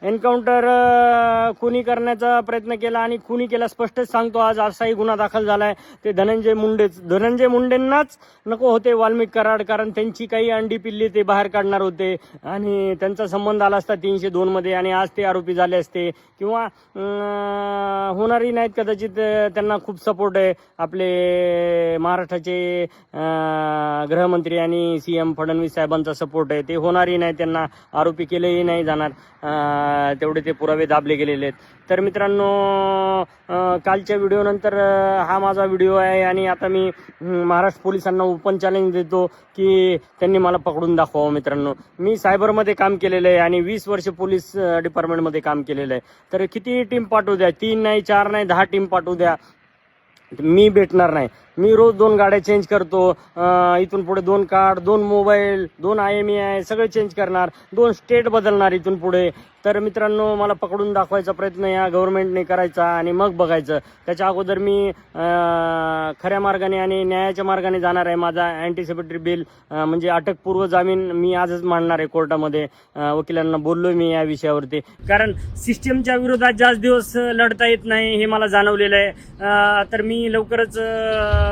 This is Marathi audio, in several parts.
एन्काउंटर खुनी करण्याचा प्रयत्न केला आणि खुनी केला स्पष्टच सांगतो. आज असाही गुन्हा दाखल झालाय. ते धनंजय मुंडेंनाच नको होते वाल्मिक कराड, कारण त्यांची काही अंडी पिल्ली ते बाहेर काढणार होते आणि त्यांचा संबंध आला असता 302 मध्ये आणि आज ते आरोपी झाले असते किंवा होणारही नाहीत कदाचित. त्यांना खूप सपोर्ट आहे. आपले महाराष्ट्राचे गृहमंत्री आणि सीएम फडणवीस साहेबांचा सपोर्ट आहे. ते होणारही नाही, त्यांना आरोपी केलेही नाही जाणार. तेवढे ते पुरावे दाबले गेलेले आहेत. तर मित्रांनो, कालच्या व्हिडिओनंतर हा माझा व्हिडिओ आहे आणि आता मी महाराष्ट्र पोलिसांना ओपन चॅलेंज देतो की त्यांनी मला पकडून दाखवावं. मित्रांनो, मी सायबरमध्ये काम केलेलं आहे आणि 20 वर्ष पोलीस डिपार्टमेंटमध्ये काम केलेलं आहे. तर किती टीम पाठवू द्या, 3 नाही 4 नाही 10 टीम पाठवू द्या, मी भेटणार नाही. मी रोज 2 गाड्या चेंज करतो. इथून पुढे 2 कार्ड, 2 मोबाईल, 2 IMEI सगळे चेंज करणार, 2 स्टेट बदलणार इथून पुढे. तर मित्रांनो, मला पकडून दाखवायचा प्रयत्न या गव्हर्नमेंटने करायचा आणि मग बघायचं. त्याच्या अगोदर मी खऱ्या मार्गाने आणि न्यायाच्या मार्गाने जाणार आहे. माझा अँटिसिपेटरी बेल म्हणजे अटकपूर्व जामीन मी आजच मांडणार आहे कोर्टामध्ये. वकिलांना बोललोय मी या विषयावरती, कारण सिस्टमच्या विरोधात जास्त दिवस लढता येत नाही हे मला जाणवलेलं आहे. तर मी लवकरच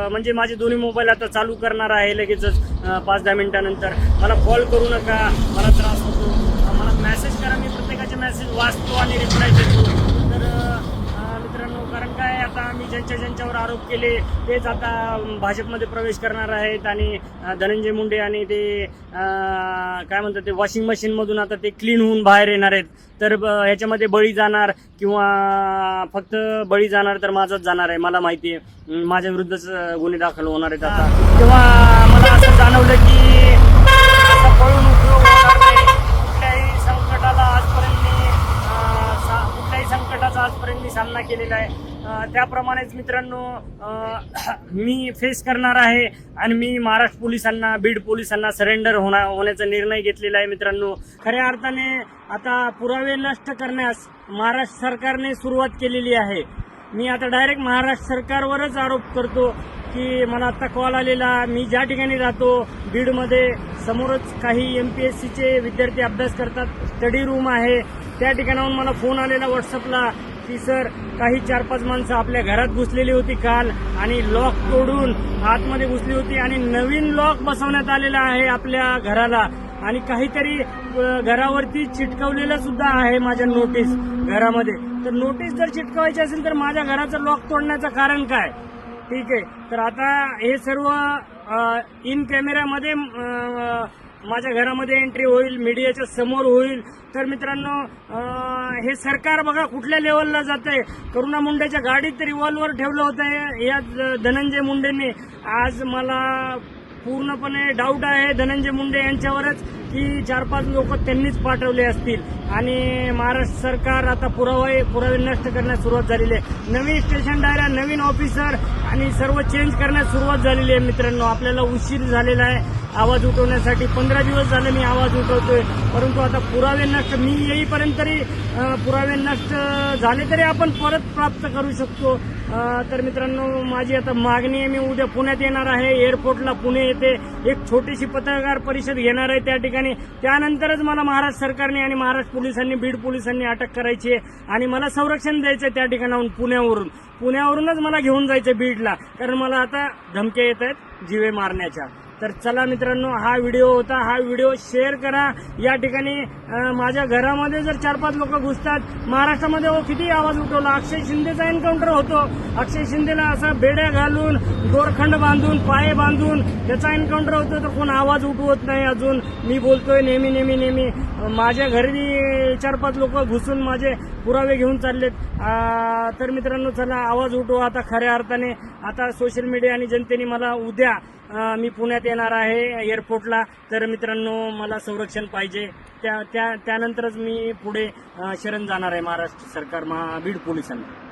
म्हणजे माझे दोन्ही मोबाईल आता चालू करणार आहे लगेचच 5-10 मिनिटानंतर. मला कॉल करू नका, मला त्रास होतो. मला मेसेज करा, मी प्रत्येकाचे मेसेज वाचतो आणि रिप्लाय देतो. तर मित्रांनो, कारण काय, आता मी ज्यांच्यावर आरोप केले तेच आता भाजपमध्ये प्रवेश करणार आहेत आणि धनंजय मुंडे आणि ते काय म्हणतात ते वॉशिंग मशीनमधून आता ते क्लीन होऊन बाहेर येणार आहेत. तर ह्याच्यामध्ये बळी जाणार किंवा फक्त बळी जाणार तर माझाच जाणार आहे. मला माहिती आहे माझ्या विरुद्धच गुन्हे दाखल होणार आहेत. आता तेव्हा मला असं जाणवलं की आता पळून उपयोग होणार नाही. कुठल्याही संकटाचा आजपर्यंत मी सामना केलेला आहे. त्याप्रमाणेच मित्रांनो, मी फेस करणार आहे आणि मी महाराष्ट्र पोलिसांना, बीड पोलिसांना सरेंडर होण्याचा निर्णय घेतलेला आहे. मित्रांनो, खऱ्या अर्थाने आता पुरावे नष्ट करण्यास महाराष्ट्र सरकारने सुरुवात केलेली आहे. मी आता डायरेक्ट महाराष्ट्र सरकारवरच आरोप करतो की मला आता कॉल आलेला. मी ज्या ठिकाणी राहतो बीडमध्ये समोरच काही MPSCचे विद्यार्थी अभ्यास करतात, स्टडी रूम आहे. त्या ठिकाणाहून मला फोन आलेला व्हॉट्सअपला की सर, काही 4-5 माणसं आपल्या घरात घुसलेली होती काल आणि लॉक तोडून आतमध्ये घुसली होती आणि नवीन लॉक बसवण्यात आलेला आहे आपल्या घराला आणि काहीतरी घरावरती चिटकवलेलं सुद्धा आहे माझ्या नोटीस घरामध्ये. तर नोटीस जर चिटकवायची असेल तर माझ्या घराचं लॉक तोडण्याचं कारण काय? ठीक आहे, तर आता हे सर्व इन कॅमेऱ्यामध्ये माझ्या घरामध्ये एंट्री होईल, मीडियाच्या समोर होईल. तर मित्रांनो, हे सरकार बघा कुठल्या लेवलला जात आहे. करुणा मुंडेच्या गाडीत रिव्हॉल्वर ठेवलं होतं या धनंजय मुंडेंनी. आज मला पूर्णपणे डाऊट आहे धनंजय मुंडे यांच्यावरच की 4-5 लोक त्यांनीच पाठवले असतील आणि महाराष्ट्र सरकार आता पुरावे नष्ट करण्यास सुरुवात झालेली आहे. नवीन स्टेशन डायऱ्या, नवीन ऑफिसर आणि सर्व चेंज करण्यास सुरुवात झालेली आहे. मित्रांनो, आपल्याला उशीर झालेला आहे आवाज उठवण्यासाठी. 15 दिवस झाले मी आवाज उठवतोय, परंतु आता पुरावे नष्ट, मी येईपर्यंत तरी पुरावे नष्ट झाले तरी आपण परत प्राप्त करू शकतो. तर मित्रांनो, माझी आता मागणी आहे. मी उद्या पुण्यात येणार आहे, एअरपोर्टला पुणे येथे एक छोटीशी पत्रकार परिषद घेणार आहे त्या ठिकाणी. त्यानंतरच मला महाराष्ट्र सरकारने आणि महाराष्ट्र पोलिसांनी, बीड पोलिसांनी अटक करायची आहे आणि मला संरक्षण द्यायचं त्या ठिकाणाहून. पुण्यावरूनच मला घेऊन जायचं बीडला, कारण मला आता धमक्या येत आहेत जीवे मारण्याच्या. तर चला मित्रांनो, हा व्हिडिओ होता. हा व्हिडिओ शेअर करा. या ठिकाणी माझ्या घरामध्ये जर 4-5 लोक घुसतात, महाराष्ट्रामध्ये किती आवाज उठवला. अक्षय शिंदेचा एन्काउंटर होतो. अक्षय शिंदेला असा बेड्या घालून, दोरखंड बांधून, पाये बांधून त्याचा एन्काउंटर होतो, तर कोण आवाज उठवत नाही. अजून मी बोलतोय नेहमी माझ्या घरी 4-5 लोक घुसून माझे पुरावे घेऊन चाललेत. तर मित्रांनो, चला आवाज उठवा आता खऱ्या अर्थाने. आता सोशल मीडिया आणि जनतेने मला उद्या मी पुण्यात येणार आहे एअरपोर्टला. तर मित्रांनो, मला संरक्षण पाहिजे. त्यानंतरच मी पुढे शरण जाणार आहे महाराष्ट्र सरकार, बीड पोलिसांना.